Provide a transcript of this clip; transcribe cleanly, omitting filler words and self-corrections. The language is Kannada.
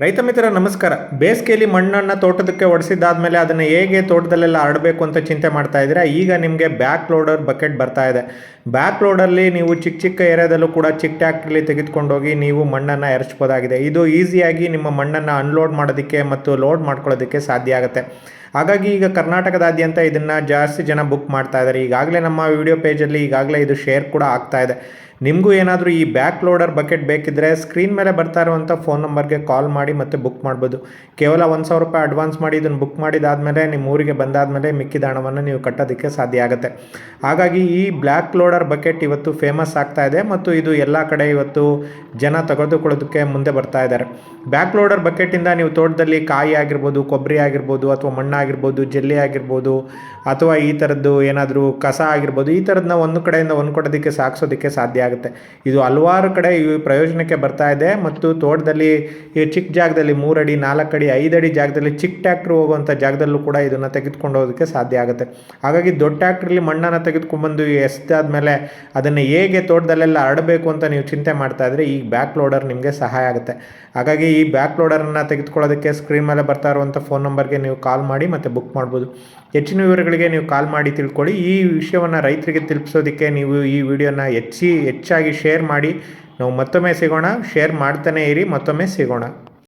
ರೈತ ಮಿತ್ರ ನಮಸ್ಕಾರ. ಬೇಸಿಗೆಯಲ್ಲಿ ಮಣ್ಣನ್ನು ತೋಟದಕ್ಕೆ ಒಡಿಸಿದ್ದಾದ್ಮೇಲೆ ಅದನ್ನು ಹೇಗೆ ತೋಟದಲ್ಲೆಲ್ಲ ಹರಡಬೇಕು ಅಂತ ಚಿಂತೆ ಮಾಡ್ತಾ ಇದ್ದೀರಾ. ಈಗ ನಿಮಗೆ ಬ್ಯಾಕ್ ಲೋಡರ್ ಬಕೆಟ್ ಬರ್ತಾ ಇದೆ. ಬ್ಯಾಕ್ ಲೋಡಲ್ಲಿ ನೀವು ಚಿಕ್ಕ ಚಿಕ್ಕ ಏರಿಯಾದಲ್ಲೂ ಕೂಡ ಚಿಕ್ಕ ಟ್ಯಾಕ್ಟ್ರಲ್ಲಿ ತೆಗೆದುಕೊಂಡೋಗಿ ನೀವು ಮಣ್ಣನ್ನು ಎರಚ್ಬೋದಾಗಿದೆ. ಇದು ಈಸಿಯಾಗಿ ನಿಮ್ಮ ಮಣ್ಣನ್ನು ಅನ್ಲೋಡ್ ಮಾಡೋದಕ್ಕೆ ಮತ್ತು ಲೋಡ್ ಮಾಡ್ಕೊಳ್ಳೋದಕ್ಕೆ ಸಾಧ್ಯ ಆಗುತ್ತೆ. ಹಾಗಾಗಿ ಈಗ ಕರ್ನಾಟಕದಾದ್ಯಂತ ಇದನ್ನು ಜಾಸ್ತಿ ಜನ ಬುಕ್ ಮಾಡ್ತಾ ಇದ್ದಾರೆ. ಈಗಾಗಲೇ ನಮ್ಮ ವಿಡಿಯೋ ಪೇಜಲ್ಲಿ ಈಗಾಗಲೇ ಇದು ಶೇರ್ ಕೂಡ ಆಗ್ತಾ ಇದೆ. ನಿಮಗೂ ಏನಾದರೂ ಈ ಬ್ಯಾಕ್ ಲೋಡರ್ ಬಕೆಟ್ ಬೇಕಿದ್ದರೆ ಸ್ಕ್ರೀನ್ ಮೇಲೆ ಬರ್ತಾ ಇರುವಂಥ ಫೋನ್ ನಂಬರ್ಗೆ ಕಾಲ್ ಮಾಡಿ ಮತ್ತು ಬುಕ್ ಮಾಡ್ಬೋದು. ಕೇವಲ ₹1,000 ಅಡ್ವಾನ್ಸ್ ಮಾಡಿ ಇದನ್ನು ಬುಕ್ ಮಾಡಿದಾದಮೇಲೆ ನಿಮ್ಮ ಊರಿಗೆ ಬಂದಾದಮೇಲೆ ಮಿಕ್ಕಿದ ಹಣವನ್ನು ನೀವು ಕಟ್ಟೋದಕ್ಕೆ ಸಾಧ್ಯ ಆಗುತ್ತೆ. ಹಾಗಾಗಿ ಈ ಬ್ಲ್ಯಾಕ್ ಲೋಡರ್ ಬಕೆಟ್ ಇವತ್ತು ಫೇಮಸ್ ಆಗ್ತಾ ಇದೆ ಮತ್ತು ಇದು ಎಲ್ಲ ಕಡೆ ಇವತ್ತು ಜನ ತೆಗೆದುಕೊಳ್ಳೋದಕ್ಕೆ ಮುಂದೆ ಬರ್ತಾ ಇದ್ದಾರೆ. ಬ್ಯಾಕ್ ಲೋಡರ್ ಬಕೆಟಿಂದ ನೀವು ತೋಟದಲ್ಲಿ ಕಾಯಿ ಆಗಿರ್ಬೋದು, ಕೊಬ್ಬರಿ ಆಗಿರ್ಬೋದು, ಅಥವಾ ಮಣ್ಣಾಗಿರ್ಬೋದು, ಜಲ್ಲಿ ಆಗಿರ್ಬೋದು, ಅಥವಾ ಈ ಥರದ್ದು ಏನಾದರೂ ಕಸ ಆಗಿರ್ಬೋದು, ಈ ಥರದನ್ನ ಒಂದು ಕಡೆಯಿಂದ ಒಂದು ಕೊಡೋದಕ್ಕೆ ಸಾಗಿಸೋದಕ್ಕೆ ಸಾಧ್ಯ ಆಗುತ್ತೆ. ಇದು ಹಲವಾರು ಕಡೆ ಈ ಪ್ರಯೋಜನಕ್ಕೆ ಬರ್ತಾ ಇದೆ ಮತ್ತು ತೋಟದಲ್ಲಿ ಈ ಚಿಕ್ಕ ಜಾಗದಲ್ಲಿ 3 ಅಡಿ 4 ಅಡಿ 5 ಅಡಿ ಜಾಗದಲ್ಲಿ ಚಿಕ್ಕ ಟ್ಯಾಕ್ಟ್ರ್ ಹೋಗುವಂಥ ಜಾಗದಲ್ಲೂ ಕೂಡ ಇದನ್ನು ತೆಗೆದುಕೊಂಡು ಹೋಗೋದಕ್ಕೆ ಸಾಧ್ಯ ಆಗುತ್ತೆ. ಹಾಗಾಗಿ ದೊಡ್ಡ ಟ್ಯಾಕ್ಟ್ರಲ್ಲಿ ಮಣ್ಣನ್ನು ತೆಗೆದುಕೊಂಡ್ಬಂದು ಎಸೆದಾದ್ಮೇಲೆ ಅದನ್ನು ಹೇಗೆ ತೋಟದಲ್ಲೆಲ್ಲ ಹರಡಬೇಕು ಅಂತ ನೀವು ಚಿಂತೆ ಮಾಡ್ತಾ ಇದ್ರೆ ಈ ಬ್ಯಾಕ್ ಲೋಡರ್ ನಿಮಗೆ ಸಹಾಯ ಆಗುತ್ತೆ. ಹಾಗಾಗಿ ಈ ಬ್ಯಾಕ್ ಲೋಡರನ್ನು ತೆಗೆದುಕೊಳ್ಳೋದಕ್ಕೆ ಸ್ಕ್ರೀನ್ ಮೇಲೆ ಬರ್ತಾ ಇರುವಂಥ ಫೋನ್ ನಂಬರ್ಗೆ ನೀವು ಕಾಲ್ ಮಾಡಿ ಮತ್ತು ಬುಕ್ ಮಾಡ್ಬೋದು. ಹೆಚ್ಚಿನ ವಿವರಗಳಿಗೆ ನೀವು ಕಾಲ್ ಮಾಡಿ ತಿಳ್ಕೊಳ್ಳಿ. ಈ ವಿಷಯವನ್ನು ರೈತರಿಗೆ ತಲುಪಿಸೋದಕ್ಕೆ ನೀವು ಈ ವಿಡಿಯೋನ ಹೆಚ್ಚಾಗಿ ಶೇರ್ ಮಾಡಿ. ನಾವು ಮತ್ತೊಮ್ಮೆ ಸಿಗೋಣ. ಶೇರ್ ಮಾಡ್ತಾನೇ ಇರಿ. ಮತ್ತೊಮ್ಮೆ ಸಿಗೋಣ.